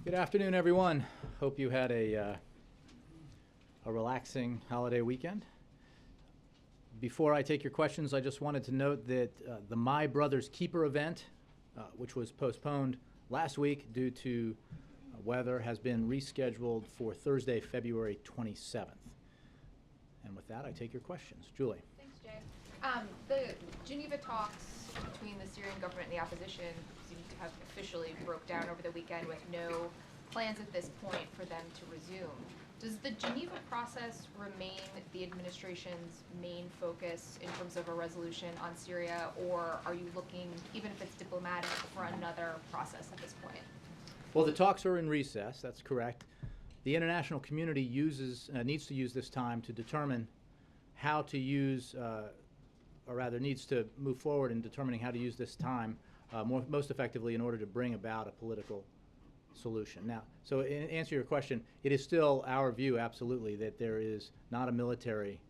Good afternoon, everyone. Hope you had a relaxing holiday weekend. Before I take your questions, I just wanted to note that the My Brother's Keeper event, which was postponed last week due to weather, has been rescheduled for Thursday, February 27th. And with that, I take your questions. Julie. Thanks, Jay. The Geneva talks between the Syrian government and the opposition seem to have officially broke down over the weekend with no plans at this point for them to resume. Does the Geneva process remain the administration's main focus in terms of a resolution on Syria, or are you looking, even if it's diplomatic, for another process at this point? Well, the talks are in recess, that's correct. The international community needs to use this time to determine how to use, or rather needs to move forward in determining how to use this time most effectively in order to bring about a political solution. Now, so in answer to your question, it is still our view, absolutely, that there is not a military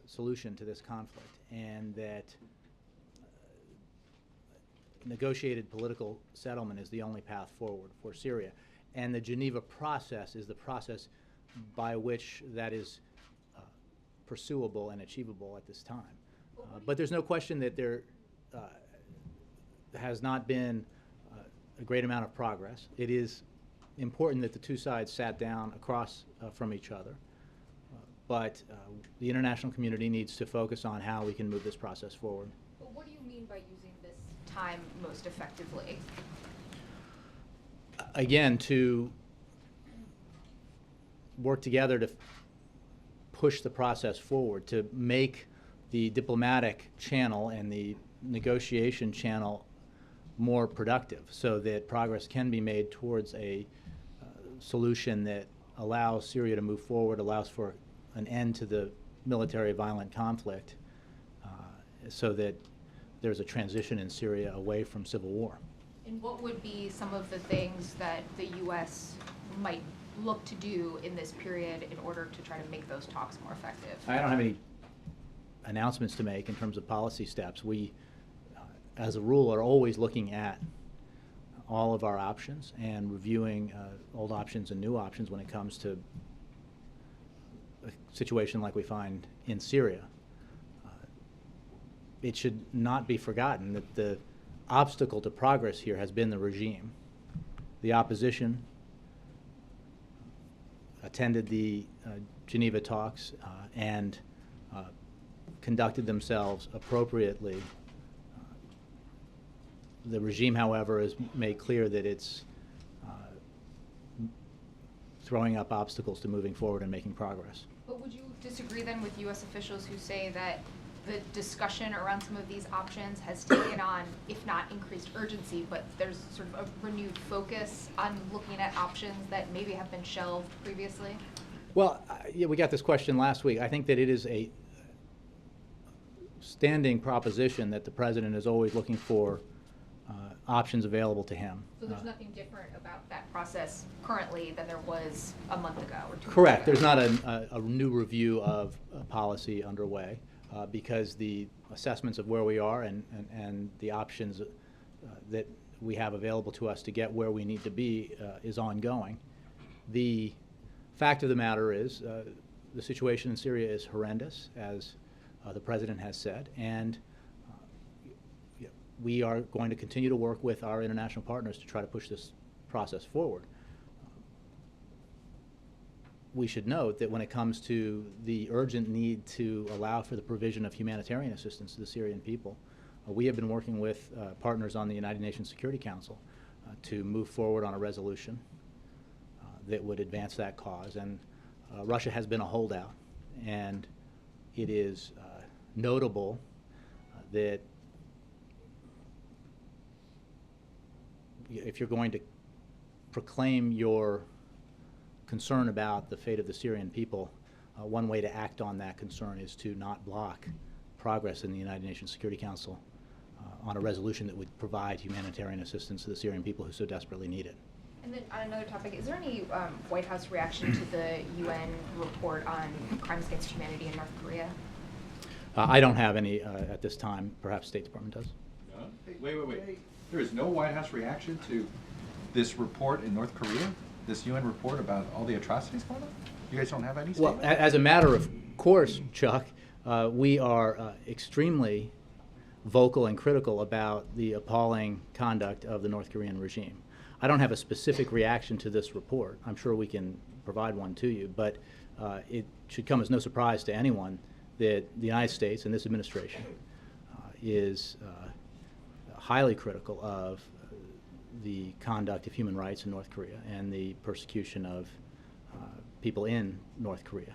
solution to this conflict, and that negotiated political settlement is the only path forward for Syria. And the Geneva process is the process by which that is pursuable and achievable at this time. But there's no question that there has not been a great amount of progress. It is important that the two sides sat down across from each other. But the international community needs to focus on how we can move this process forward. But what do you mean by using this time most effectively? Again, to work together to push the process forward, to make the diplomatic channel and the negotiation channel more productive so that progress can be made towards a solution that allows Syria to move forward, allows for an end to the military violent conflict, so that there's a transition in Syria away from civil war. And what would be some of the things that the U.S. might look to do in this period in order to try to make those talks more effective? I don't have any announcements to make in terms of policy steps. We, as a rule, are always looking at all of our options and reviewing old options and new options when it comes to a situation like we find in Syria. It should not be forgotten that the obstacle to progress here has been the regime. The opposition attended the Geneva talks and conducted themselves appropriately. The regime, however, has made clear that it's throwing up obstacles to moving forward and making progress. But would you disagree then with U.S. officials who say that the discussion around some of these options has taken on, if not increased urgency, but there's sort of a renewed focus on looking at options that maybe have been shelved previously? Well, yeah, we got this question last week. I think that it is a standing proposition that the president is always looking for options available to him. So there's nothing different about that process currently than there was a month ago or 2 months ago? Correct. There's not a new review of policy underway because the assessments of where we are and the options that we have available to us to get where we need to be is ongoing. The fact of the matter is the situation in Syria is horrendous, as the president has said, and we are going to continue to work with our international partners to try to push this process forward. We should note that when it comes to the urgent need to allow for the provision of humanitarian assistance to the Syrian people, we have been working with partners on the United Nations Security Council to move forward on a resolution that would advance that cause. And Russia has been a holdout, and it is notable that if you're going to proclaim your concern about the fate of the Syrian people, one way to act on that concern is to not block progress in the United Nations Security Council on a resolution that would provide humanitarian assistance to the Syrian people who so desperately need it. And then on another topic, is there any White House reaction to the UN report on crimes against humanity in North Korea? I don't have any at this time. Perhaps State Department does. No? Wait. There is no White House reaction to this report in North Korea, this UN report about all the atrocities going on? You guys don't have any Well, statement? as a matter of course, Chuck, we are extremely vocal and critical about the appalling conduct of the North Korean regime. I don't have a specific reaction to this report. I'm sure we can provide one to you, but it should come as no surprise to anyone that the United States and this administration is highly critical of the conduct of human rights in North Korea and the persecution of people in North Korea.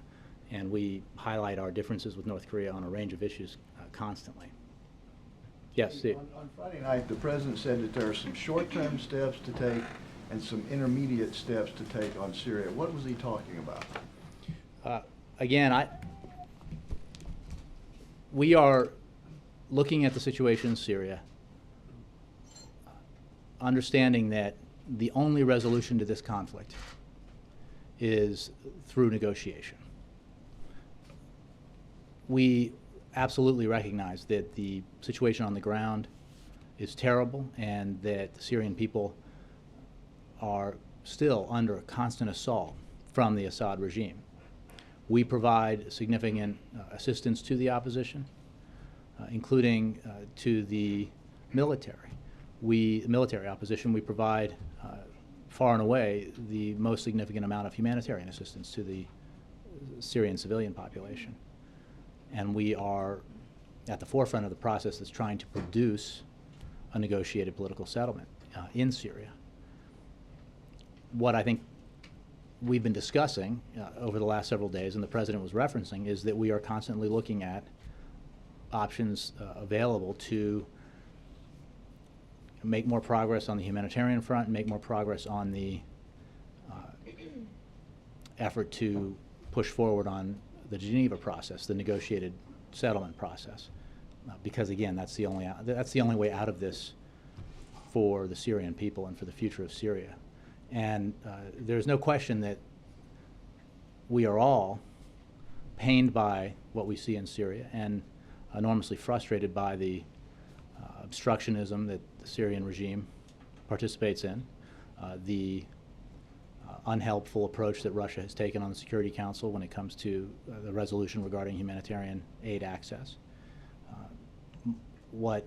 And we highlight our differences with North Korea on a range of issues constantly. Yes, Steve. On Friday night, the president said that there are some short-term steps to take and some intermediate steps to take on Syria. What was he talking about? Again, we are looking at the situation in Syria, understanding that the only resolution to this conflict is through negotiation. We absolutely recognize that the situation on the ground is terrible and that the Syrian people are still under a constant assault from the Assad regime. We provide significant assistance to the opposition, including to the military. Military opposition, we provide far and away the most significant amount of humanitarian assistance to the Syrian civilian population. And we are at the forefront of the process that's trying to produce a negotiated political settlement in Syria. What I think we've been discussing over the last several days, and the President was referencing, is that we are constantly looking at options available to make more progress on the humanitarian front and make more progress on the effort to push forward on the Geneva process, the negotiated settlement process, because again, that's the only way out of this for the Syrian people and for the future of Syria. And there's no question that we are all pained by what we see in Syria and enormously frustrated by the obstructionism that the Syrian regime participates in, the unhelpful approach that Russia has taken on the Security Council when it comes to the resolution regarding humanitarian aid access. What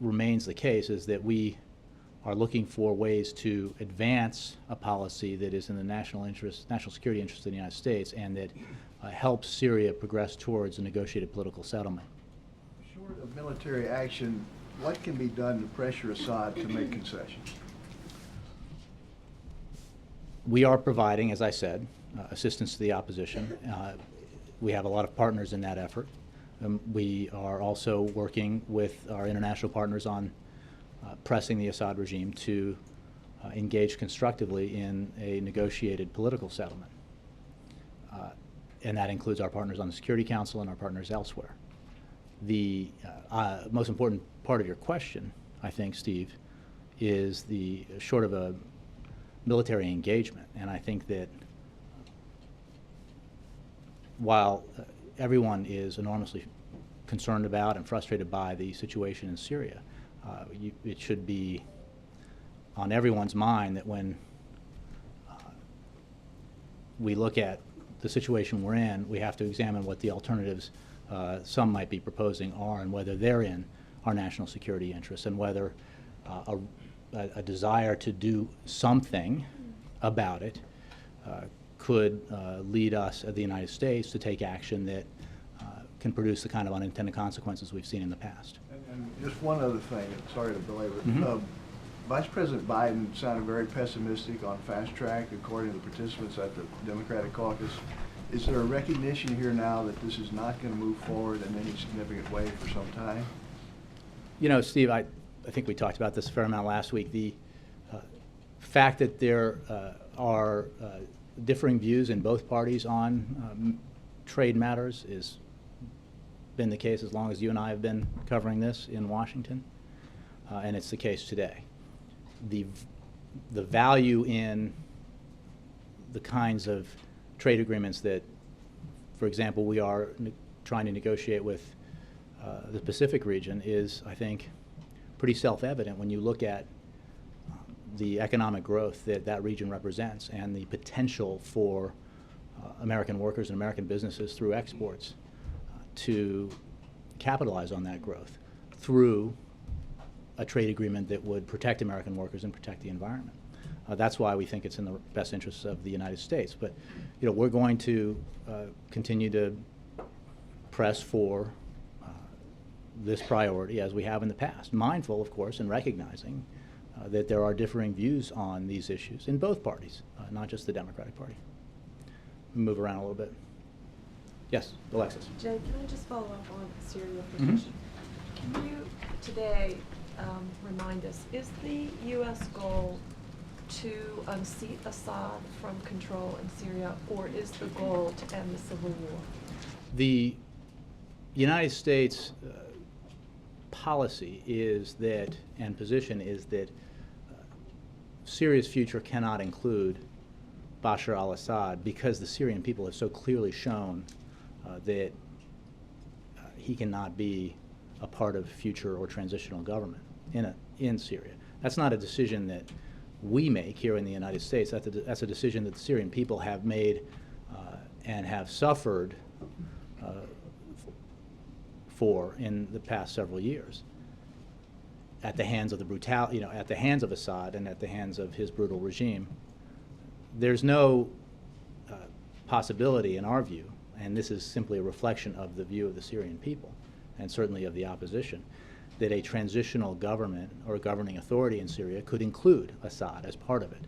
remains the case is that we are looking for ways to advance a policy that is in the national security interest of the United States and that helps Syria progress towards a negotiated political settlement. Short of military action, what can be done to pressure Assad to make concessions? We are providing, as I said, assistance to the opposition. We have a lot of partners in that effort. We are also working with our international partners on pressing the Assad regime to engage constructively in a negotiated political settlement. And that includes our partners on the Security Council and our partners elsewhere. The most important part of your question, I think, Steve, is the short of a military engagement. And I think that while everyone is enormously concerned about and frustrated by the situation in Syria, it should be on everyone's mind that when we look at the situation we're in, we have to examine what the alternatives some might be proposing are and whether they're in our national security interests and whether a desire to do something about it could lead us, the United States, to take action that can produce the kind of unintended consequences we've seen in the past. And just one other thing, sorry to belabor it. Vice President Biden sounded very pessimistic on fast track, according to the participants at the Democratic caucus. Is there a recognition here now that this is not going to move forward in any significant way for some time? You know, Steve, I think we talked about this a fair amount last week. The fact that there are differing views in both parties on trade matters has been the case as long as you and I have been covering this in Washington, and it's the case today. The value in the kinds of trade agreements that, for example, we are trying to negotiate with the Pacific region is, I think, pretty self-evident when you look at the economic growth that that region represents and the potential for American workers and American businesses through exports to capitalize on that growth through a trade agreement that would protect American workers and protect the environment. That's why we think it's in the best interests of the United States. But, you know, we're going to continue to press for this priority as we have in the past, mindful, of course, and recognizing that there are differing views on these issues in both parties, not just the Democratic Party. Move around a little bit. Yes, Alexis. Jay, can I just follow up on the Syria position? Can you today remind us, is the U.S. goal to unseat Assad from control in Syria, or is the goal to end the civil war? The United States policy is that, and position is that Syria's future cannot include Bashar al-Assad because the Syrian people have so clearly shown that he cannot be a part of future or transitional government in Syria. That's not a decision that we make here in the United States. That's a decision that the Syrian people have made and have suffered for in the past several years at the hands of the brutality, at the hands of Assad and at the hands of his brutal regime. There's no possibility in our view, and this is simply a reflection of the view of the Syrian people and certainly of the opposition, that a transitional government or governing authority in Syria could include Assad as part of it.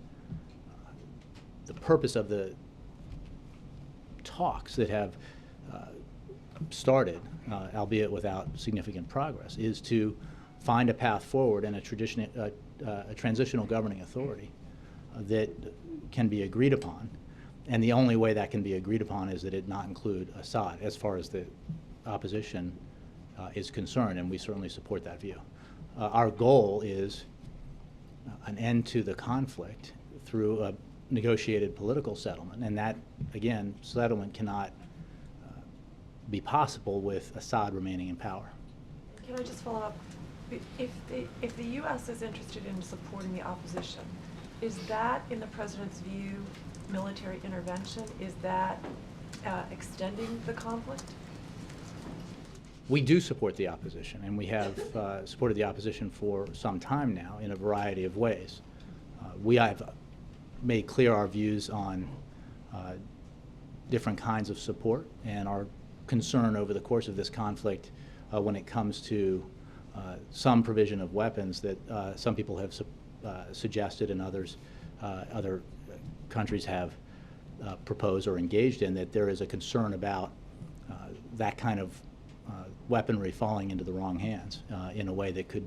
The purpose of the talks that have started, albeit without significant progress, is to find a path forward and a transitional governing authority that can be agreed upon. And the only way that can be agreed upon is that it not include Assad as far as the opposition is concerned, and we certainly support that view. Our goal is an end to the conflict through a negotiated political settlement, and that, again, settlement cannot be possible with Assad remaining in power. Can I just follow up? If the U.S. is interested in supporting the opposition, is that, in the President's view, military intervention? Is that extending the conflict? We do support the opposition, and we have supported the opposition for some time now in a variety of ways. We have made clear our views on different kinds of support and our concern over the course of this conflict when it comes to some provision of weapons that some people have suggested and other countries have proposed or engaged in, that there is a concern about that kind of weaponry falling into the wrong hands in a way that could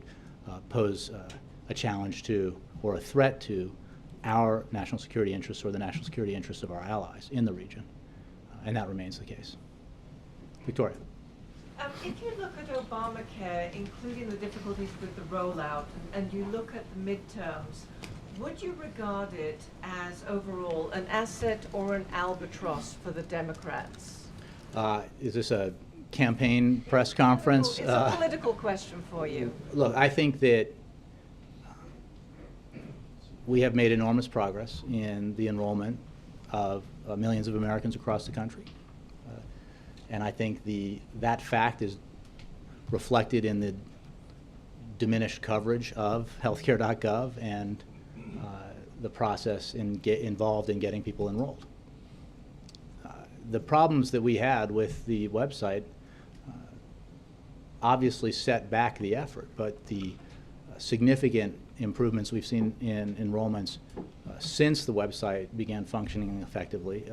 pose a challenge to or a threat to our national security interests or the national security interests of our allies in the region. And that remains the case. Victoria. If you look at Obamacare, including the difficulties with the rollout, and you look at the midterms, would you regard it as overall an asset or an albatross for the Democrats? Is this a campaign press conference? It's a political question for you. Look, I think that we have made enormous progress in the enrollment of millions of Americans across the country. And I think that fact is reflected in the diminished coverage of healthcare.gov and the process involved in getting people enrolled. The problems that we had with the website obviously set back the effort, but the significant improvements we've seen in enrollments since the website began functioning effectively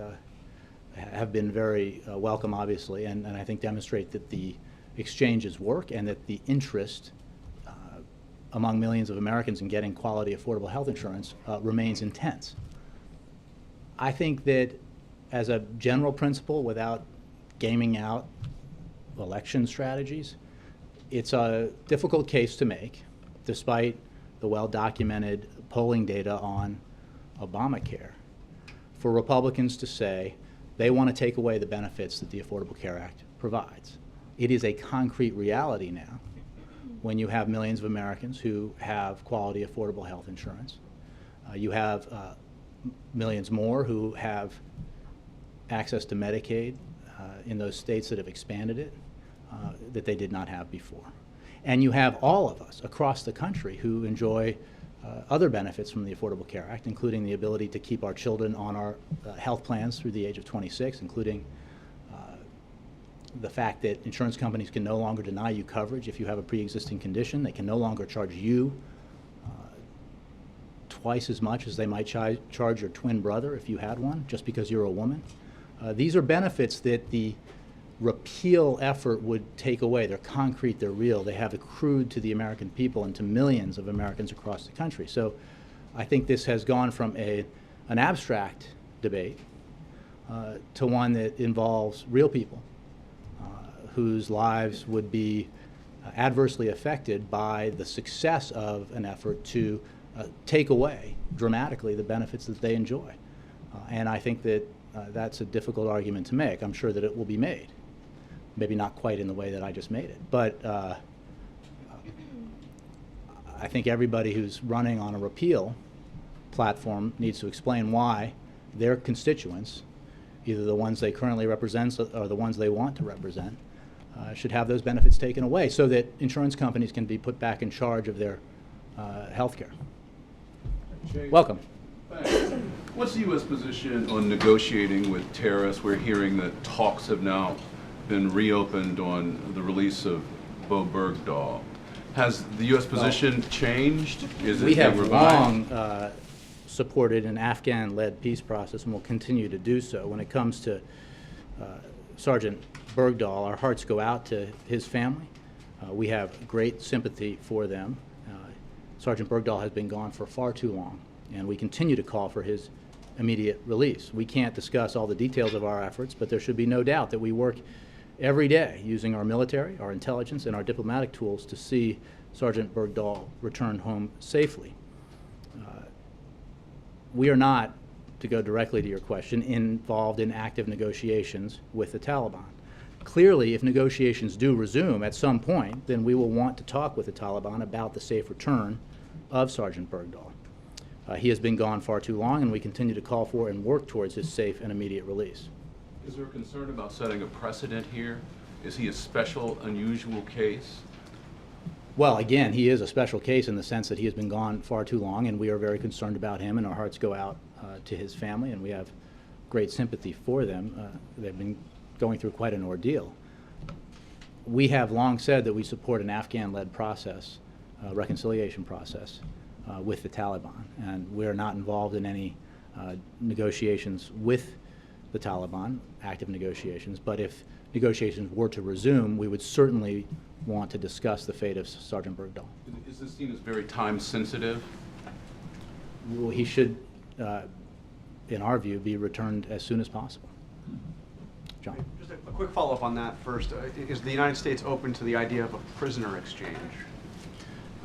have been very welcome, obviously, and I think demonstrate that the exchanges work and that the interest among millions of Americans in getting quality, affordable health insurance remains intense. I think that as a general principle, without gaming out election strategies, it's a difficult case to make, despite the well-documented polling data on Obamacare, for Republicans to say they want to take away the benefits that the Affordable Care Act provides. It is a concrete reality now when you have millions of Americans who have quality, affordable health insurance, You have millions more who have access to Medicaid in those states that have expanded it that they did not have before. And you have all of us across the country who enjoy other benefits from the Affordable Care Act, including the ability to keep our children on our health plans through the age of 26, including the fact that insurance companies can no longer deny you coverage if you have a pre-existing condition. They can no longer charge you twice as much as they might charge your twin brother if you had one, just because you're a woman. These are benefits that the repeal effort would take away. They're concrete, they're real, they have accrued to the American people and to millions of Americans across the country. So I think this has gone from an abstract debate to one that involves real people whose lives would be adversely affected by the success of an effort to take away dramatically the benefits that they enjoy. And I think that that's a difficult argument to make. I'm sure that it will be made. Maybe not quite in the way that I just made it. But I think everybody who's running on a repeal platform needs to explain why their constituents, either the ones they currently represent or the ones they want to represent, should have those benefits taken away so that insurance companies can be put back in charge of their health care. Welcome. Thanks. What's the U.S. position on negotiating with terrorists? We're hearing that talks have now been reopened on the release of Bo Bergdahl. Has the U.S. position changed? Is it We have revived? long supported an Afghan-led peace process and will continue to do so. When it comes to Sergeant Bergdahl, our hearts go out to his family. We have great sympathy for them. Sergeant Bergdahl has been gone for far too long, and we continue to call for his immediate release. We can't discuss all the details of our efforts, but there should be no doubt that we work every day using our military, our intelligence, and our diplomatic tools to see Sergeant Bergdahl return home safely. We are not, to go directly to your question, involved in active negotiations with the Taliban. Clearly, if negotiations do resume at some point, then we will want to talk with the Taliban about the safe return of Sergeant Bergdahl. He has been gone far too long, and we continue to call for and work towards his safe and immediate release. Is there a concern about setting a precedent here? Is he a special, unusual case? Well, again, he is a special case in the sense that he has been gone far too long, and we are very concerned about him, and our hearts go out to his family, and we have great sympathy for them. They've been going through quite an ordeal. We have long said that we support an Afghan-led process, reconciliation process, with the Taliban, and we are not involved in any negotiations with the Taliban, active negotiations, but if negotiations were to resume, we would certainly want to discuss the fate of Sergeant Bergdahl. Is this seen as very time sensitive? Well, he should, in our view, be returned as soon as possible. John. Just a quick follow-up on that first. Is the United States open to the idea of a prisoner exchange?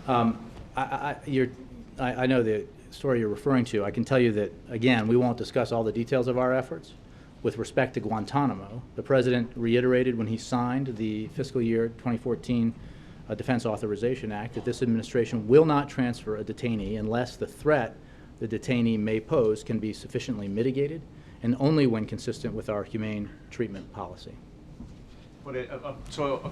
I know the story you're referring to. I can tell you that, again, we won't discuss all the details of our efforts. With respect to Guantanamo, the President reiterated when he signed the fiscal year 2014 Defense Authorization Act that this administration will not transfer a detainee unless the threat the detainee may pose can be sufficiently mitigated and only when consistent with our humane treatment policy. But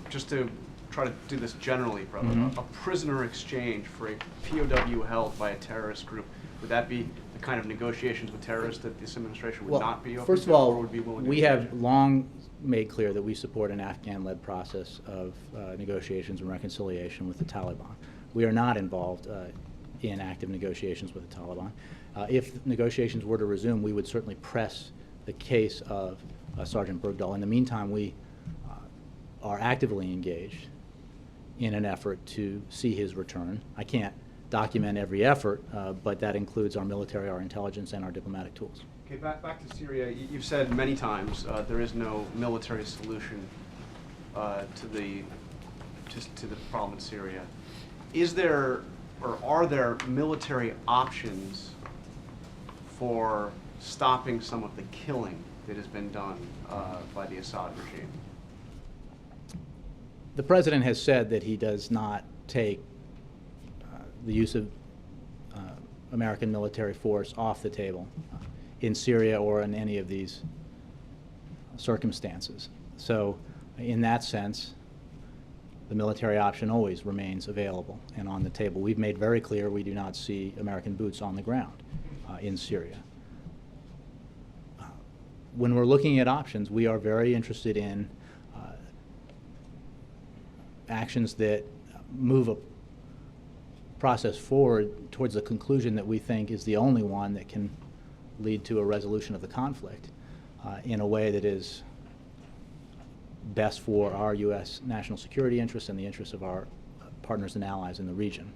just to try to do this generally, brother, a prisoner exchange for a POW held by a terrorist group, would that be the kind of negotiations with terrorists that this administration would not be open first to, of all, or would be willing to we engage have long made clear that we support an Afghan-led process of negotiations and reconciliation with the Taliban. We are not involved in active negotiations with the Taliban. If negotiations were to resume, we would certainly press the case of Sergeant Bergdahl. In the meantime, we are actively engaged in an effort to see his return. I can't document every effort, but that includes our military, our intelligence, and our diplomatic tools. Okay, back to Syria. You've said many times there is no military solution to the problem in Syria. Is there, or are there military options for stopping some of the killing that has been done by the Assad regime? The President has said that he does not take the use of American military force off the table in Syria or in any of these circumstances. So in that sense, the military option always remains available and on the table. We've made very clear we do not see American boots on the ground in Syria. When we're looking at options, we are very interested in actions that move a process forward towards the conclusion that we think is the only one that can lead to a resolution of the conflict in a way that is best for our U.S. national security interests and the interests of our partners and allies in the region.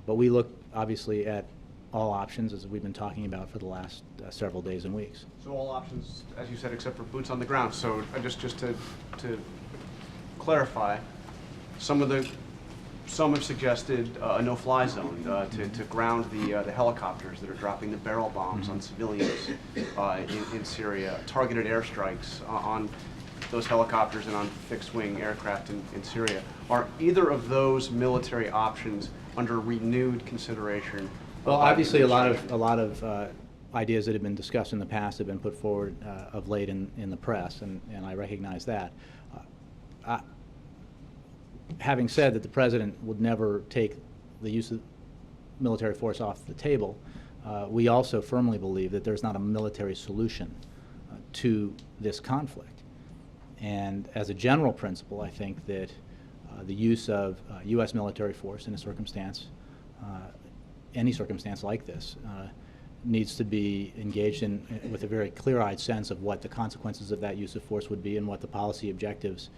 But we look, obviously, at all options, as we've been talking about for the last several days and weeks. So all options, as you said, except for boots on the ground. So just to clarify, some have suggested a no-fly zone to ground the helicopters that are dropping the barrel bombs on civilians in Syria, targeted airstrikes on those helicopters and on fixed-wing aircraft in Syria. Are either of those military options under renewed consideration? Well, obviously, a lot of ideas that have been discussed in the past have been put forward of late in the press, and I recognize that. Having said that the president would never take the use of military force off the table, we also firmly believe that there's not a military solution to this conflict. And as a general principle, I think that the use of U.S. military force in a circumstance, any circumstance like this, needs to be engaged in with a very clear-eyed sense of what the consequences of that use of force would be and what the policy objectives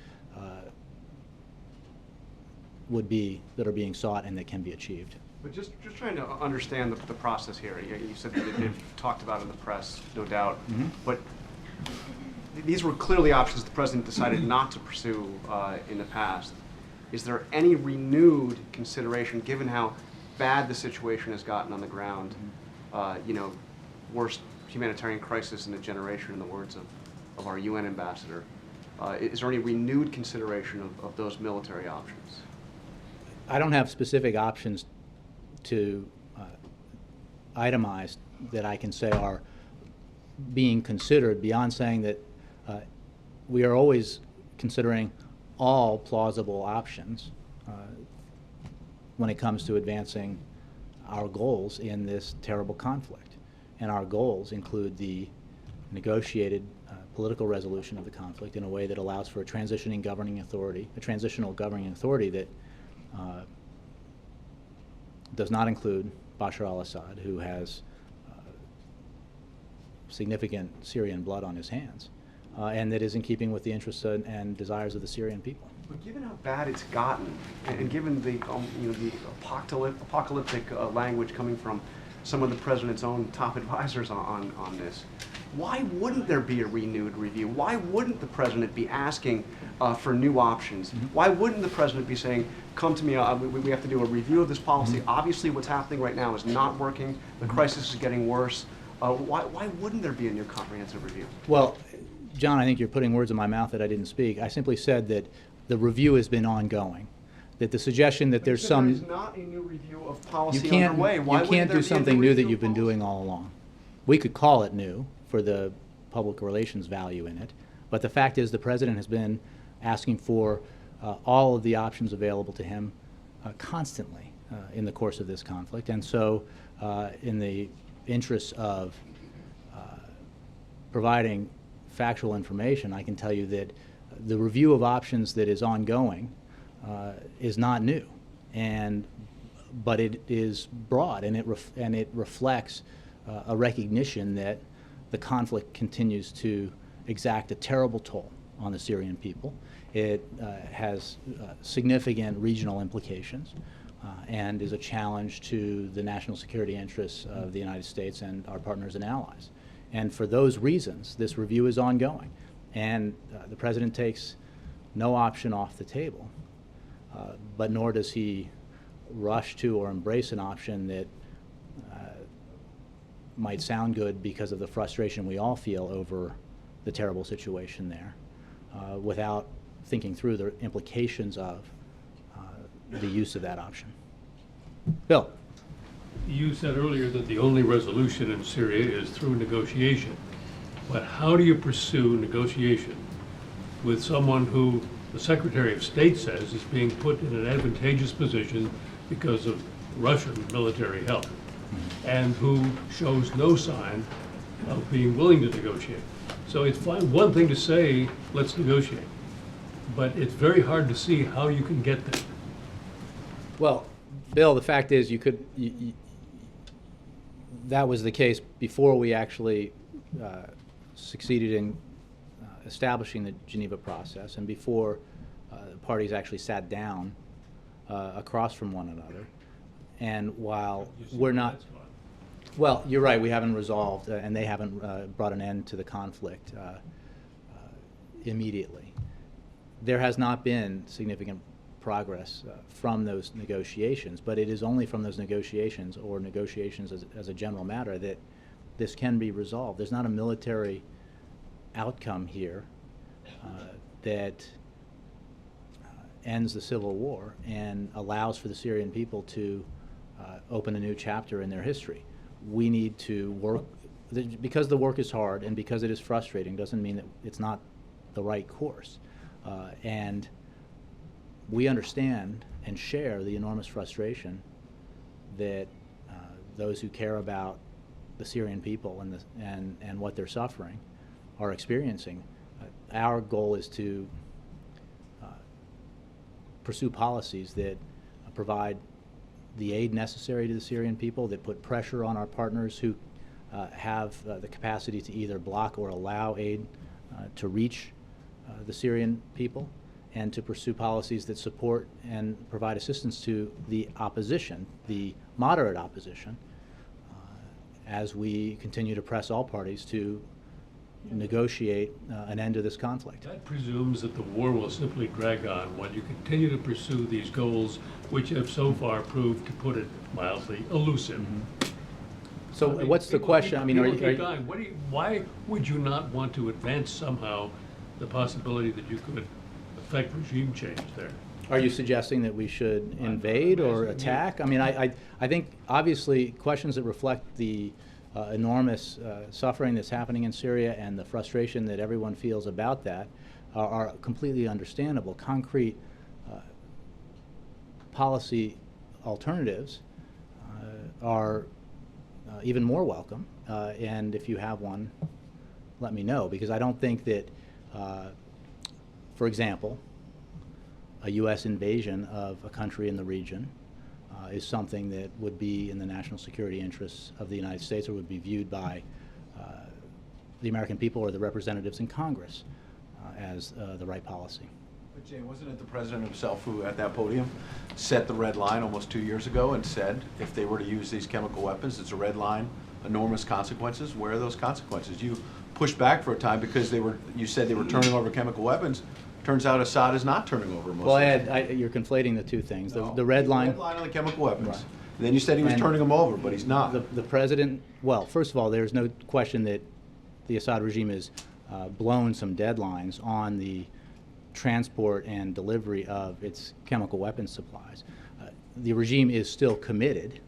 would be that are being sought and that can be achieved. But just trying to understand the process here. You said that they've talked about in the press, no doubt, but these were clearly options the president decided not to pursue in the past. Is there any renewed consideration, given how bad the situation has gotten on the ground, worst humanitarian crisis in a generation, in the words of our UN ambassador, is there any renewed consideration of those military options? I don't have specific options to itemize that I can say are being considered beyond saying that we are always considering all plausible options when it comes to advancing our goals in this terrible conflict. And our goals include the negotiated political resolution of the conflict in a way that allows for a transitional governing authority that does not include Bashar al-Assad, who has significant Syrian blood on his hands, and that is in keeping with the interests and desires of the Syrian people. But given how bad it's gotten, and given the the apocalyptic language coming from some of the president's own top advisors on this, why wouldn't there be a renewed review? Why wouldn't the president be asking for new options? Why wouldn't the president be saying, come to me, we have to do a review of this policy. Obviously what's happening right now is not working. The crisis is getting worse. Why wouldn't there be a new comprehensive review? Well, John, I think you're putting words in my mouth that I didn't speak. I simply said that the review has been ongoing. That the suggestion that there's some... There is not a new review of policy you can't, underway. Why you can't do something new that you've been policy? doing all along. We could call it new for the public relations value in it, but the fact is the president has been asking for all of the options available to him constantly in the course of this conflict. And so in the interests of providing factual information, I can tell you that the review of options that is ongoing is not new, but it is broad, and it reflects a recognition that the conflict continues to exact a terrible toll on the Syrian people. It has significant regional implications and is a challenge to the national security interests of the United States and our partners and allies. And for those reasons, this review is ongoing. And the president takes no option off the table, but nor does he rush to or embrace an option that might sound good because of the frustration we all feel over the terrible situation there, without thinking through the implications of the use of that option. Bill. You said earlier that the only resolution in Syria is through negotiation. But how do you pursue negotiation with someone who the Secretary of State says is being put in an advantageous position because of Russian military help, and who shows no sign of being willing to negotiate? So it's fine, one thing to say, let's negotiate, but it's very hard to see how you can get there. Well, Bill, the fact is that was the case before we actually succeeded in establishing the Geneva process, and before the parties actually sat down across from one another. And while we're not, well, you're right, we haven't resolved, and they haven't brought an end to the conflict immediately. There has not been significant progress from those negotiations, but it is only from those negotiations, or negotiations as a general matter, that this can be resolved. There's not a military outcome here that ends the civil war and allows for the Syrian people to open a new chapter in their history. We need to work, because the work is hard and because it is frustrating doesn't mean that it's not the right course. And we understand and share the enormous frustration that those who care about the Syrian people and what they're suffering are experiencing. Our goal is to pursue policies that provide the aid necessary to the Syrian people, that put pressure on our partners who have the capacity to either block or allow aid to reach the Syrian people, and to pursue policies that support and provide assistance to the opposition, the moderate opposition, as we continue to press all parties to negotiate an end to this conflict. That presumes that the war will simply drag on while you continue to pursue these goals, which have so far proved, to put it mildly, elusive. Mm-hmm. So what's the question? I mean, why would you not want to advance somehow the possibility that you could affect regime change there? Are you suggesting that we should invade or attack? I mean, I think obviously questions that reflect the enormous suffering that's happening in Syria and the frustration that everyone feels about that are completely understandable. Concrete policy alternatives are even more welcome, and if you have one, let me know, because I don't think that, for example, a U.S. invasion of a country in the region is something that would be in the national security interests of the United States, or would be viewed by the American people or the representatives in Congress as the right policy. But Jay, wasn't it the president himself who, at that podium, set the red line almost 2 years ago and said, if they were to use these chemical weapons, it's a red line, enormous consequences? Where are those consequences? You pushed back for a time because you said they were turning over chemical weapons. Turns out Assad is not turning over most Well, of them. you're conflating the two things. No, The red line. The red line on the chemical weapons. Right. And then you said he was And turning them over, but he's not. The president, well, first of all, there's no question that the Assad regime has blown some deadlines on the transport and delivery of its chemical weapons supplies. The regime is still committed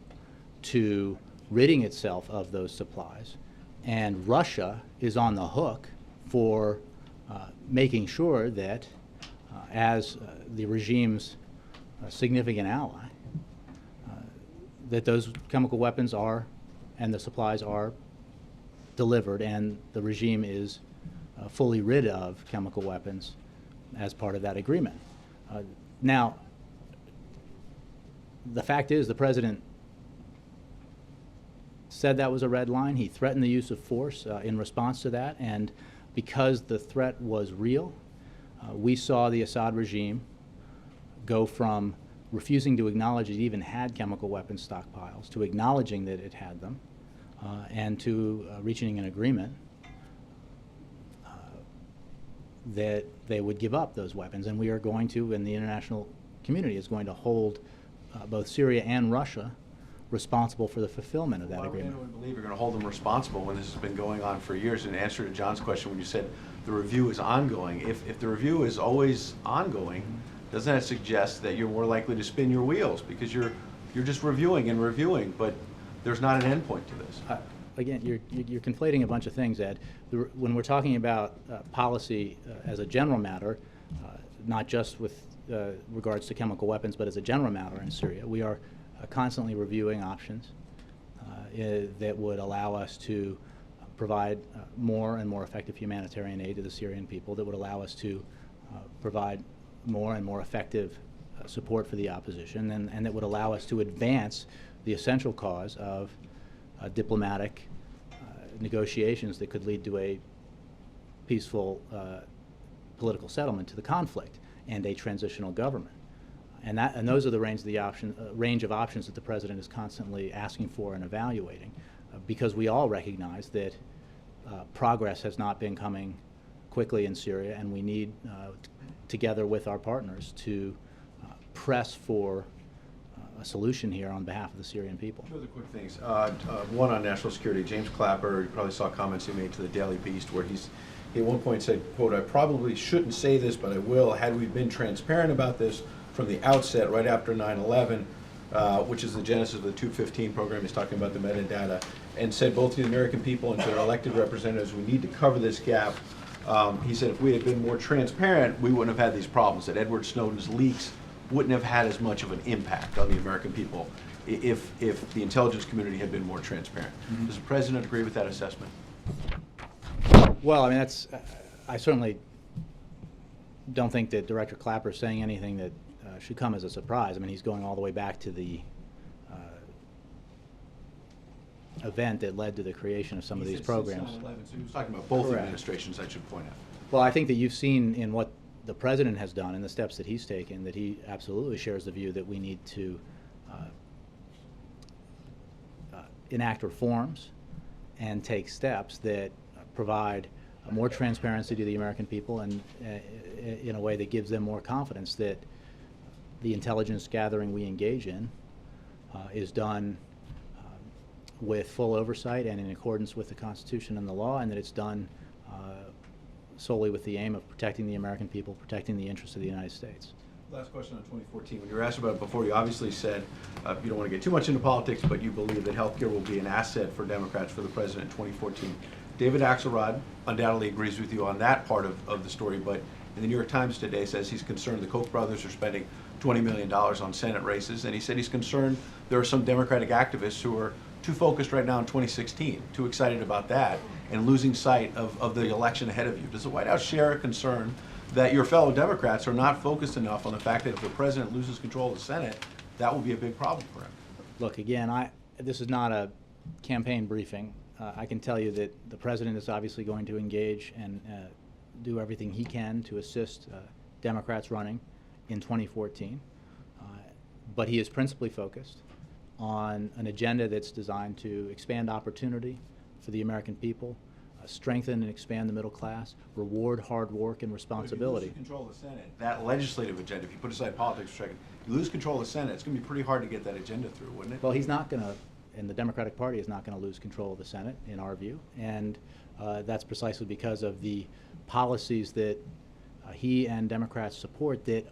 to ridding itself of those supplies, and Russia is on the hook for making sure that as the regime's significant ally, that those chemical weapons are, and the supplies are delivered, and the regime is fully rid of chemical weapons as part of that agreement. Now, the fact is the president said that was a red line. He threatened the use of force in response to that, and because the threat was real, we saw the Assad regime go from refusing to acknowledge it even had chemical weapons stockpiles to acknowledging that it had them, and to reaching an agreement that they would give up those weapons. And we are going to, and the international community is going to hold both Syria and Russia responsible for the fulfillment of that agreement. Why would anyone believe you're going to hold them responsible when this has been going on for years? In answer to John's question, when you said the review is ongoing, if the review is always ongoing, doesn't that suggest that you're more likely to spin your wheels because you're just reviewing and reviewing? But there's not an end point to this. Again, you're conflating a bunch of things, Ed. When we're talking about policy as a general matter, not just with regards to chemical weapons, but as a general matter in Syria, we are constantly reviewing options that would allow us to provide more and more effective humanitarian aid to the Syrian people, that would allow us to provide more and more effective support for the opposition, and that would allow us to advance the essential cause of diplomatic negotiations that could lead to a peaceful political settlement to the conflict and a transitional government. And those are the range of options that the president is constantly asking for and evaluating, because we all recognize that progress has not been coming quickly in Syria, and we need, together with our partners, to press for a solution here on behalf of the Syrian people. Two other quick things. One on national security. James Clapper, you probably saw comments he made to the Daily Beast where he at one point said, quote, "I probably shouldn't say this, but I will. Had we been transparent about this from the outset, right after 9/11, which is the genesis of the 215 program," he's talking about the metadata, and said both to the American people and to their elected representatives, we need to cover this gap. He said if we had been more transparent, we wouldn't have had these problems, that Edward Snowden's leaks wouldn't have had as much of an impact on the American people if the intelligence community had been more transparent. Mm-hmm. Does the president agree with that assessment? Well, I mean, I certainly don't think that Director Clapper is saying anything that should come as a surprise. I mean, he's going all the way back to the event that led to the creation of some of these programs. So he was talking about both Correct. administrations, I should point out. Well, I think that you've seen in what the president has done and the steps that he's taken that he absolutely shares the view that we need to enact reforms and take steps that provide more transparency to the American people, and in a way that gives them more confidence that the intelligence gathering we engage in is done with full oversight and in accordance with the Constitution and the law, and that it's done solely with the aim of protecting the American people, protecting the interests of the United States. Last question on 2014. When you were asked about it before, you obviously said you don't want to get too much into politics, but you believe that healthcare will be an asset for Democrats for the president in 2014. David Axelrod undoubtedly agrees with you on that part of the story, but in the New York Times today says he's concerned the Koch brothers are spending $20 million on Senate races, and he said he's concerned there are some Democratic activists who are too focused right now in 2016, too excited about that, and losing sight of the election ahead of you. Does the White House share a concern that your fellow Democrats are not focused enough on the fact that if the president loses control of the Senate, that will be a big problem for him? Look, again, this is not a campaign briefing. I can tell you that the president is obviously going to engage and do everything he can to assist Democrats running in 2014. But he is principally focused on an agenda that's designed to expand opportunity for the American people, strengthen and expand the middle class, reward hard work and responsibility. If you lose control of the Senate, that legislative agenda, if you put aside politics for a second, you lose control of the Senate, it's going to be pretty hard to get that agenda through, wouldn't it? Well, he's not going to, and the Democratic Party is not going to lose control of the Senate, in our view, and that's precisely because of the policies that he and Democrats support that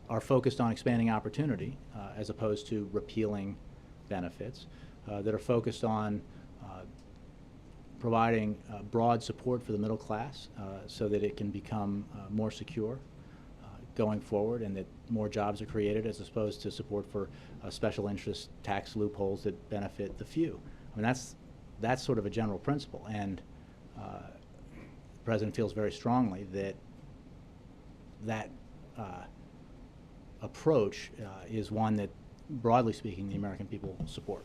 are focused on expanding opportunity as opposed to repealing benefits, that are focused on providing broad support for the middle class so that it can become more secure going forward, and that more jobs are created as opposed to support for special interest tax loopholes that benefit the few. I mean, that's sort of a general principle, and the president feels very strongly that approach is one that, broadly speaking, the American people support.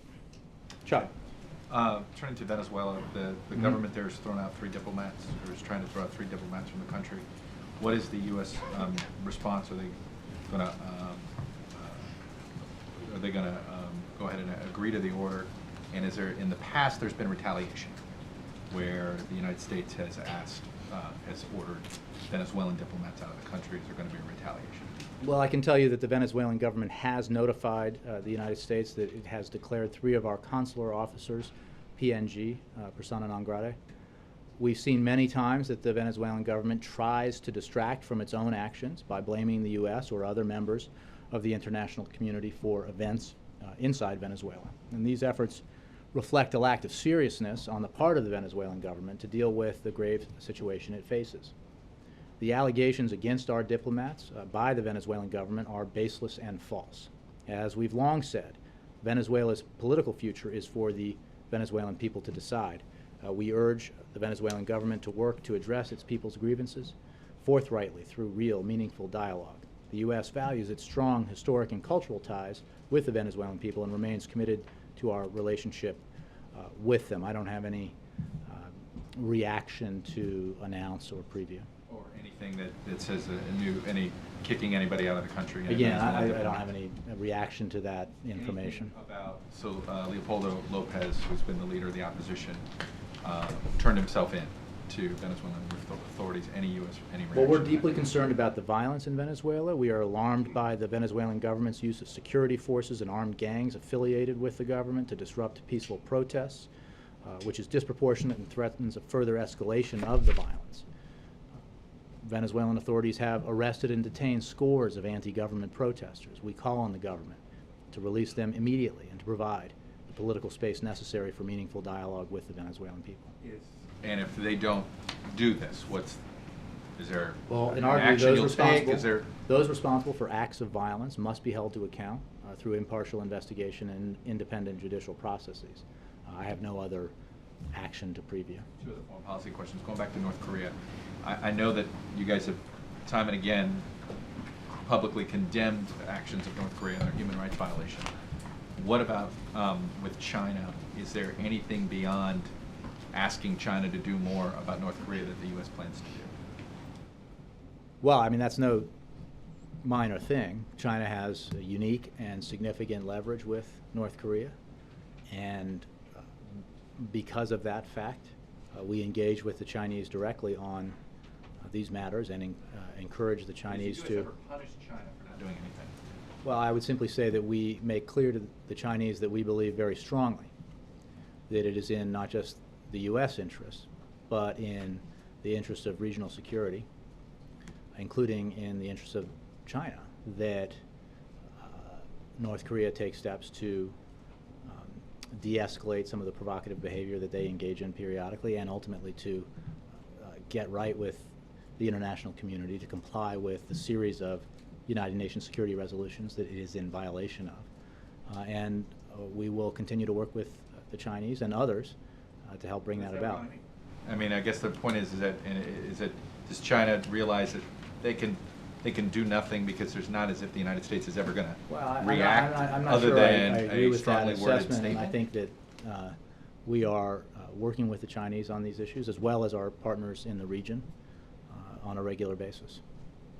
Chuck. Turning to Venezuela, the government there has thrown out 3 diplomats, or is trying to throw out 3 diplomats from the country. What is the U.S. Response? Are they going to go ahead and agree to the order? And is there, in the past, there's been retaliation, where the United States has ordered Venezuelan diplomats out of the country? Is there going to be a retaliation? Well, I can tell you that the Venezuelan government has notified the United States that it has declared 3 of our consular officers PNG, persona non grata. We've seen many times that the Venezuelan government tries to distract from its own actions by blaming the U.S. or other members of the international community for events inside Venezuela. And these efforts reflect a lack of seriousness on the part of the Venezuelan government to deal with the grave situation it faces. The allegations against our diplomats by the Venezuelan government are baseless and false. As we've long said, Venezuela's political future is for the Venezuelan people to decide. We urge the Venezuelan government to work to address its people's grievances forthrightly through real, meaningful dialogue. The U.S. values its strong historic and cultural ties with the Venezuelan people and remains committed to our relationship with them. I don't have any reaction to announce or preview. Or anything that says any kicking anybody out of the country? Again, I don't have any reaction to that information. So Leopoldo Lopez, who's been the leader of the opposition, turned himself in to Venezuelan authorities. Any reaction? Well, we're deeply concerned about the violence in Venezuela. We are alarmed by the Venezuelan government's use of security forces and armed gangs affiliated with the government to disrupt peaceful protests, which is disproportionate and threatens a further escalation of the violence. Venezuelan authorities have arrested and detained scores of anti-government protesters. We call on the government to release them immediately and to provide the political space necessary for meaningful dialogue with the Venezuelan people. And if they don't do this, is there Well, in our view, action those you'll take? responsible, those responsible for acts of violence must be held to account through impartial investigation and independent judicial processes. I have no other action to preview. Two other foreign policy questions. Going back to North Korea, I know that you guys have time and again publicly condemned actions of North Korea and their human rights violation. What about with China? Is there anything beyond asking China to do more about North Korea that the U.S. plans to do? Well, I mean, that's no minor thing. China has a unique and significant leverage with North Korea, and because of that fact, we engage with the Chinese directly on these matters and encourage the Chinese to... Has the U.S. ever punished China for not doing anything? Well, I would simply say that we make clear to the Chinese that we believe very strongly that it is in not just the U.S. interest, but in the interest of regional security, including in the interest of China, that North Korea takes steps to de-escalate some of the provocative behavior that they engage in periodically, and ultimately to get right with the international community to comply with the series of United Nations security resolutions that it is in violation of. And we will continue to work with the Chinese and others to help bring that about. I mean, I guess the point is that does China realize that they can do nothing because there's not as if the United States is ever going to react I'm not other sure than I agree a with that strongly worded assessment, and I statement? think that we are working with the Chinese on these issues, as well as our partners in the region, on a regular basis.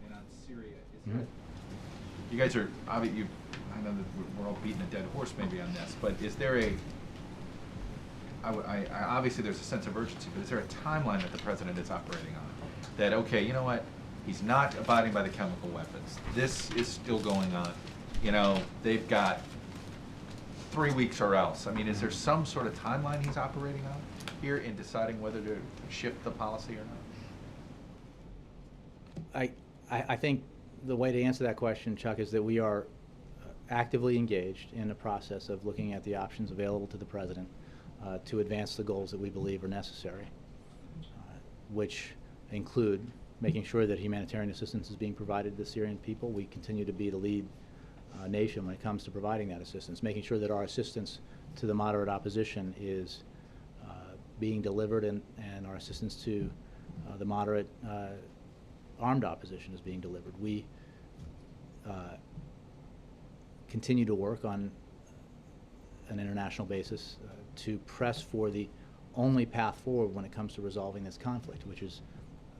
And on Syria, you guys are obviously. I know that we're all beating a dead horse maybe on this, but is there obviously there's a sense of urgency, but is there a timeline that the president is operating on? That, okay, you know what, he's not abiding by the chemical weapons. This is still going on. You know, they've got 3 weeks or else. I mean, is there some sort of timeline he's operating on here in deciding whether to shift the policy or not? I think the way to answer that question, Chuck, is that we are actively engaged in a process of looking at the options available to the president to advance the goals that we believe are necessary, which include making sure that humanitarian assistance is being provided to the Syrian people. We continue to be the lead nation when it comes to providing that assistance, making sure that our assistance to the moderate opposition is being delivered, and our assistance to the moderate armed opposition is being delivered. We continue to work on an international basis to press for the only path forward when it comes to resolving this conflict, which is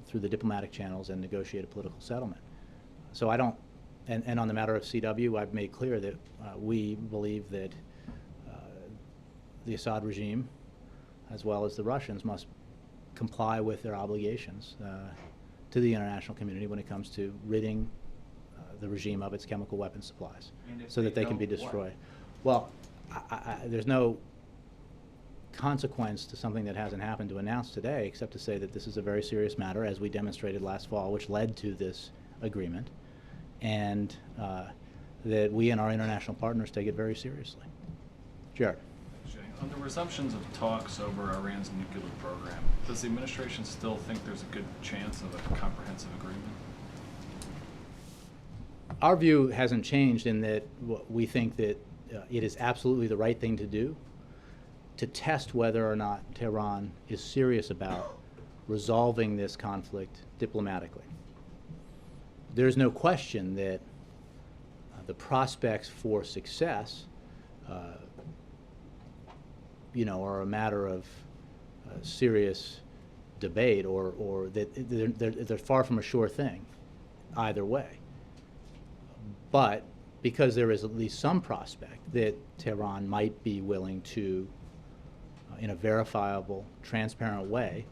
through the diplomatic channels and negotiated political settlement. So I don't, and on the matter of CW, I've made clear that we believe that the Assad regime, as well as the Russians, must comply with their obligations to the international community when it comes to ridding the regime of its chemical weapons supplies, so that they can be destroyed. Well, there's no consequence to something that hasn't happened to announce today, except to say that this is a very serious matter, as we demonstrated last fall, which led to this agreement, and that we and our international partners take it very seriously. Jared. On the resumptions of talks over Iran's nuclear program, does the administration still think there's a good chance of a comprehensive agreement? Our view hasn't changed in that we think that it is absolutely the right thing to do to test whether or not Tehran is serious about resolving this conflict diplomatically. There's no question that the prospects for success are a matter of serious debate, or that they're far from a sure thing either way. But because there is at least some prospect that Tehran might be willing to, in a verifiable, transparent way,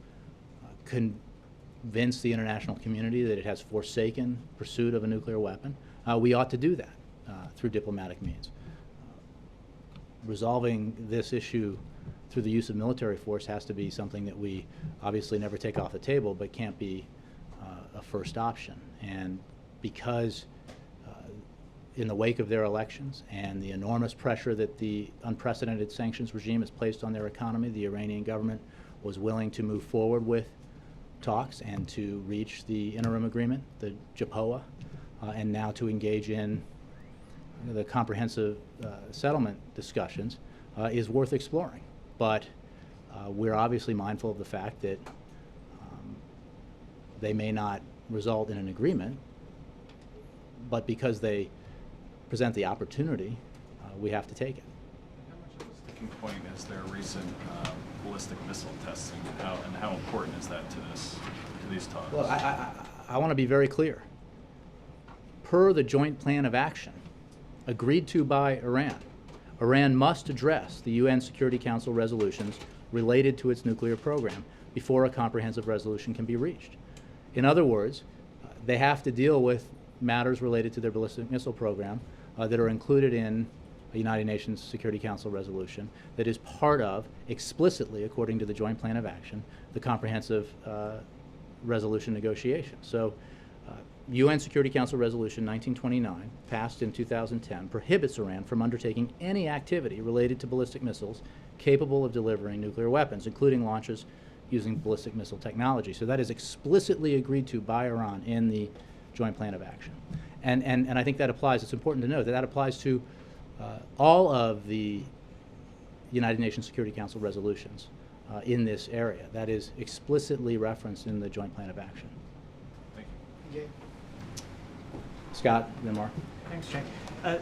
convince the international community that it has forsaken pursuit of a nuclear weapon, we ought to do that through diplomatic means. Resolving this issue through the use of military force has to be something that we obviously never take off the table, but can't be a first option. And because in the wake of their elections and the enormous pressure that the unprecedented sanctions regime has placed on their economy, the Iranian government was willing to move forward with talks and to reach the interim agreement, the JPOA, and now to engage in the comprehensive settlement discussions is worth exploring. But we're obviously mindful of the fact that they may not result in an agreement, but because they present the opportunity, we have to take it. How much of a sticking point is their recent ballistic missile testing, and how important is that to these talks? Well, I want to be very clear. Per the joint plan of action agreed to by Iran, Iran must address the UN Security Council resolutions related to its nuclear program before a comprehensive resolution can be reached. In other words, they have to deal with matters related to their ballistic missile program that are included in a United Nations Security Council resolution that is part of, explicitly, according to the Joint Plan of Action, the comprehensive resolution negotiation. So UN Security Council Resolution 1929, passed in 2010, prohibits Iran from undertaking any activity related to ballistic missiles capable of delivering nuclear weapons, including launches using ballistic missile technology. So that is explicitly agreed to by Iran in the Joint Plan of Action. And I think that applies, it's important to note that that applies to all of the United Nations Security Council resolutions in this area. That is explicitly referenced in the Joint Plan of Action. Thank you. Scott, then Mark. Thanks, Jay.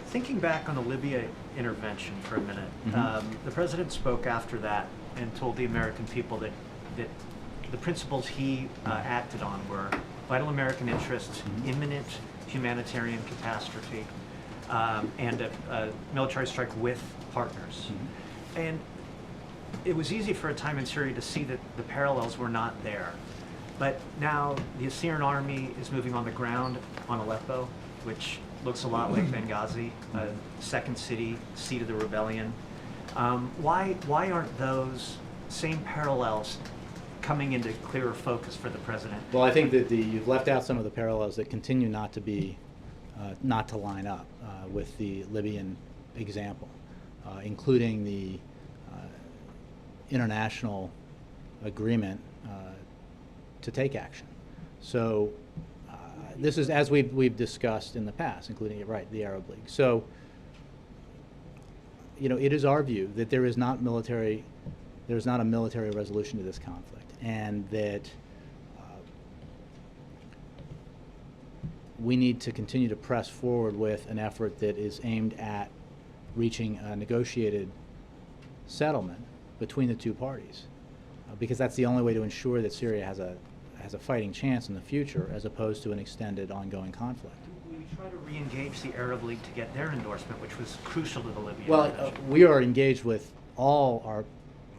Thinking back on the Libya intervention for a minute, the president spoke after that and told the American people that the principles he acted on were vital American interests, imminent humanitarian catastrophe, and a military strike with partners. And it was easy for a time in Syria to see that the parallels were not there. But now the Assyrian army is moving on the ground on Aleppo, which looks a lot like Benghazi, a second city, seat of the rebellion. Why aren't those same parallels coming into clearer focus for the president? Well, I think that you've left out some of the parallels that continue not to be, not to line up with the Libyan example, including the international agreement to take action. So this is, as we've discussed in the past, including, the Arab League. So, it is our view that there is not a military resolution to this conflict, and that we need to continue to press forward with an effort that is aimed at reaching a negotiated settlement between the two parties, because that's the only way to ensure that Syria has a fighting chance in the future, as opposed to an extended, ongoing conflict. Will you try to re-engage the Arab League to get their endorsement, which was crucial to the Libyan Well, we are engaged with all our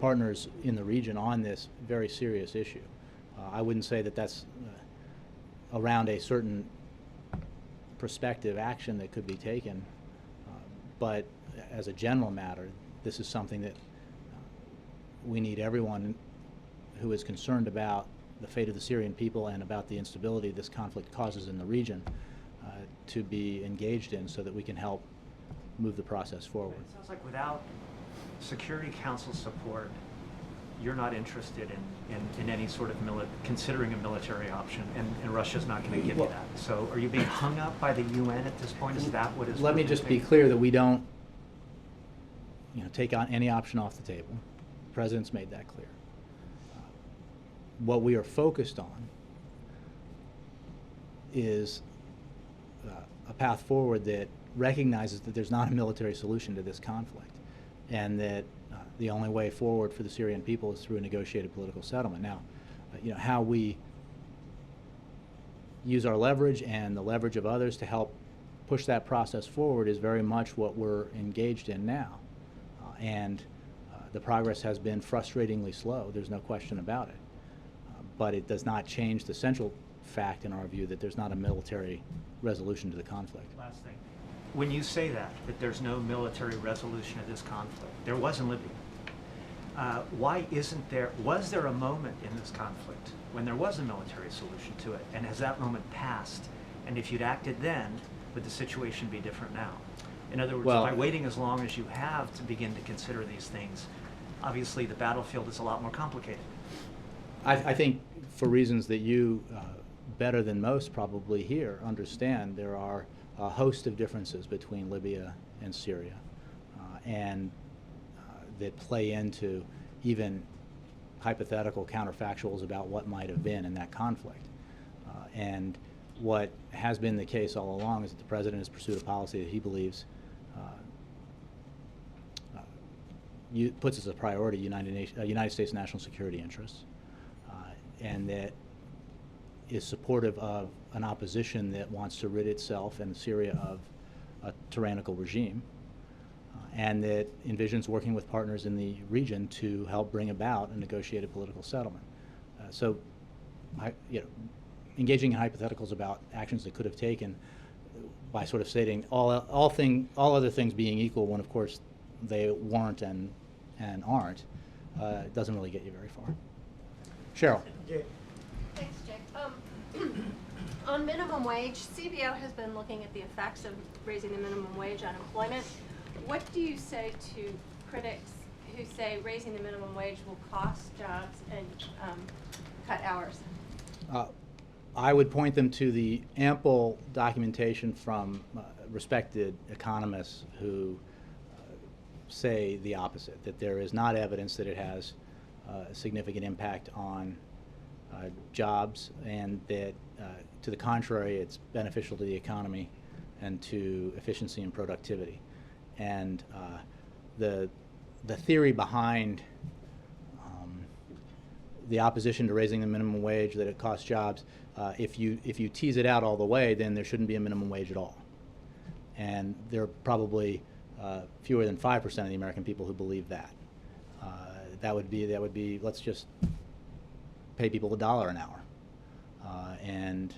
partners in the region on this very serious issue. I wouldn't say that that's around a certain prospective action that could be taken, but as a general matter, this is something that we need everyone who is concerned about the fate of the Syrian people and about the instability this conflict causes in the region to be engaged in, so that we can help move the process forward. It sounds like without Security Council support, you're not interested in any sort of considering a military option, and Russia's not going to give you that. So are you being hung up by the UN at this point? Is that what is? Let me just be clear that we don't, take on any option off the table. The President's made that clear. What we are focused on is a path forward that recognizes that there's not a military solution to this conflict, and that the only way forward for the Syrian people is through a negotiated political settlement. Now, how we use our leverage and the leverage of others to help push that process forward is very much what we're engaged in now. And the progress has been frustratingly slow, there's no question about it. But it does not change the central fact, in our view, that there's not a military resolution to the conflict. Last thing. When you say that there's no military resolution of this conflict, there was in Libya. Why isn't there, was there a moment in this conflict when there was a military solution to it? And has that moment passed? And if you'd acted then, would the situation be different now? In other words, by waiting as long as you have to begin to consider these things, obviously the battlefield is a lot more complicated. I think for reasons that you, better than most probably here, understand, there are a host of differences between Libya and Syria, and that play into even hypothetical counterfactuals about what might have been in that conflict. And what has been the case all along is that the President has pursued a policy that he believes puts as a priority United States national security interests, and that is supportive of an opposition that wants to rid itself and Syria of a tyrannical regime, and that envisions working with partners in the region to help bring about a negotiated political settlement. So, engaging in hypotheticals about actions that could have taken by sort of stating all other things being equal, when of course they weren't and aren't, doesn't really get you very far. Cheryl. Thanks, Jake. On minimum wage, CBO has been looking at the effects of raising the minimum wage on employment. What do you say to critics who say raising the minimum wage will cost jobs and cut hours? I would point them to the ample documentation from respected economists who say the opposite, that there is not evidence that it has a significant impact on jobs, and that to the contrary, it's beneficial to the economy and to efficiency and productivity. And the theory behind the opposition to raising the minimum wage, that it costs jobs, if you tease it out all the way, then there shouldn't be a minimum wage at all. And there are probably fewer than 5% of the American people who believe that. That would be let's just pay people $1 an hour, and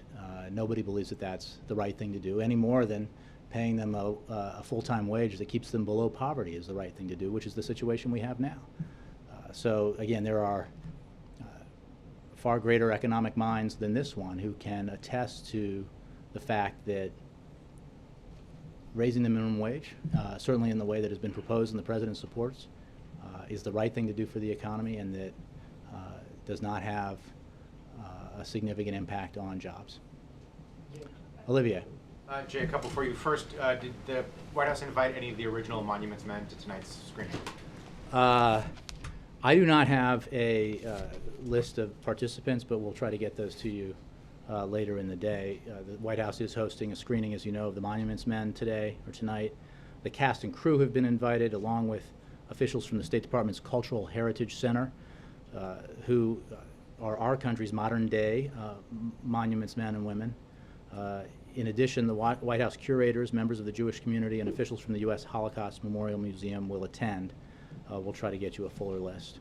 nobody believes that that's the right thing to do, any more than paying them a full-time wage that keeps them below poverty is the right thing to do, which is the situation we have now. So again, there are far greater economic minds than this one who can attest to the fact that raising the minimum wage, certainly in the way that has been proposed and the President supports, is the right thing to do for the economy, and that does not have a significant impact on jobs. Olivier. Jay, a couple for you. First, did the White House invite any of the original Monuments Men to tonight's screening? I do not have a list of participants, but we'll try to get those to you later in the day. The White House is hosting a screening, as you know, of the Monuments Men today or tonight. The cast and crew have been invited, along with officials from the State Department's Cultural Heritage Center, who are our country's modern-day monuments men and women. In addition, the White House curators, members of the Jewish community, and officials from the U.S. Holocaust Memorial Museum will attend. We'll try to get you a fuller list.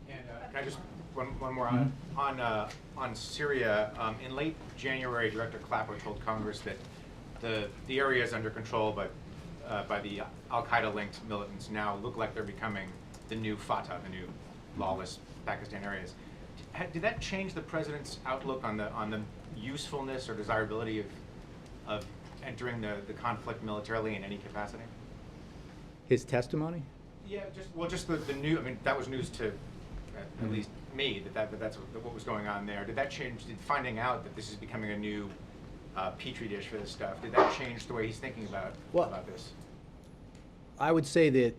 And can I just one more on Syria? In late January, Director Clapper told Congress that the area is under control by the Al-Qaeda-linked militants now look like they're becoming the new Fatah, the new lawless Pakistan areas. Did that change the President's outlook on the usefulness or desirability of entering the conflict militarily in any capacity? His testimony? Yeah, just the new, I mean, that was news to at least me, that's what was going on there. Did that change, did finding out that this is becoming a new petri dish for this stuff, did that change the way he's thinking about this? I would say that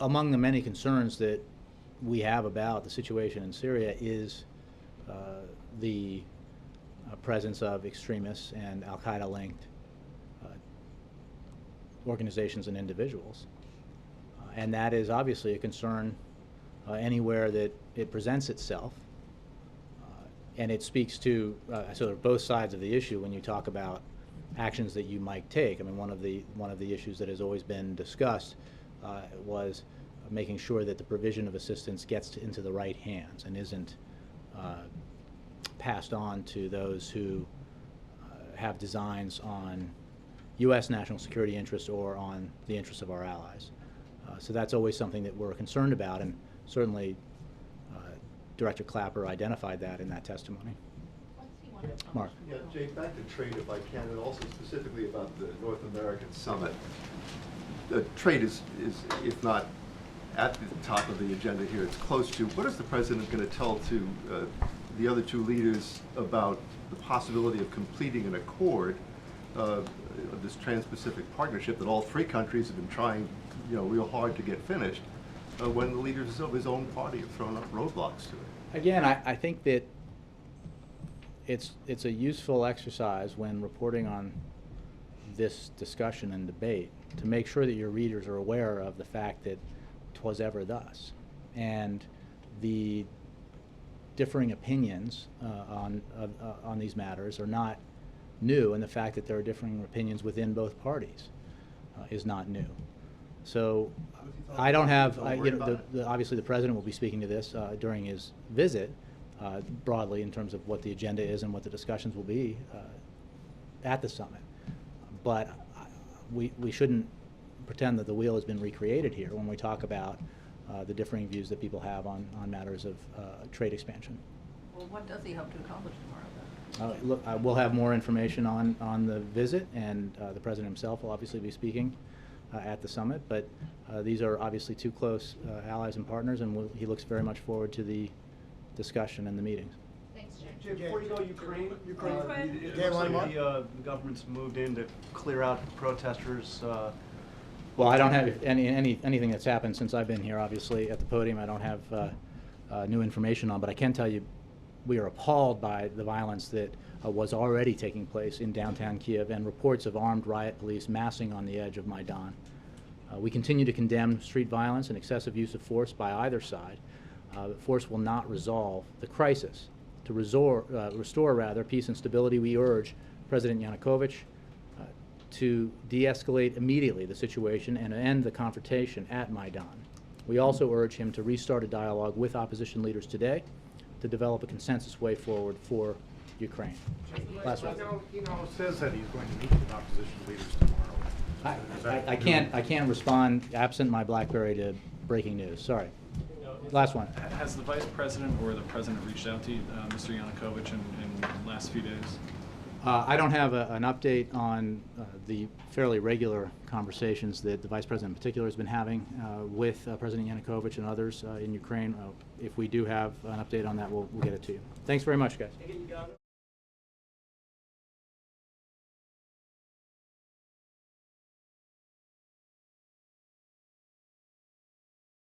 among the many concerns that we have about the situation in Syria is the presence of extremists and al-Qaeda linked organizations and individuals. And that is obviously a concern anywhere that it presents itself. And it speaks to sort of both sides of the issue when you talk about actions that you might take. I mean, one of the issues that has always been discussed was making sure that the provision of assistance gets into the right hands and isn't passed on to those who have designs on U.S. national security interests or on the interests of our allies. So that's always something that we're concerned about, and certainly Director Clapper identified that in that testimony. Mark. Yeah, Jay, back to trade if I can, and also specifically about the North American Summit. The trade is, if not at the top of the agenda here, it's close to. What is the President going to tell to the other two leaders about the possibility of completing an accord of this Trans-Pacific Partnership that all three countries have been trying, real hard to get finished, when the leaders of his own party have thrown up roadblocks to it? Again, I think that it's a useful exercise when reporting on this discussion and debate to make sure that your readers are aware of the fact that 'twas ever thus, and the differing opinions on these matters are not new, and the fact that there are differing opinions within both parties is not new. So I don't have, obviously the President will be speaking to this during his visit broadly in terms of what the agenda is and what the discussions will be at the summit. But we shouldn't pretend that the wheel has been recreated here when we talk about the differing views that people have on matters of trade expansion. Well, what does he hope to accomplish tomorrow then? Look, we'll have more information on the visit, and the President himself will obviously be speaking at the summit, but these are obviously two close allies and partners, and he looks very much forward to the discussion and the meetings. Thanks, Jay. Jay, before you go, Ukraine, Yeah, it looks one like the government's moved in to clear out protesters. Well, I don't have anything that's happened since I've been here, obviously, at the podium. I don't have new information on, but I can tell you we are appalled by the violence that was already taking place in downtown Kiev and reports of armed riot police massing on the edge of Maidan. We continue to condemn street violence and excessive use of force by either side. Force will not resolve the crisis. To restore peace and stability, we urge President Yanukovych to de-escalate immediately the situation and end the confrontation at Maidan. We also urge him to restart a dialogue with opposition leaders today to develop a consensus way forward for Ukraine. Last one. He says that he's going to meet with opposition leaders tomorrow. I can't respond absent my BlackBerry to breaking news. Sorry. Last one. Has the Vice President or the President reached out to you, Mr. Yanukovych in the last few days? I don't have an update on the fairly regular conversations that the Vice President in particular has been having with President Yanukovych and others in Ukraine. If we do have an update on that, we'll get it to you. Thanks very much, guys.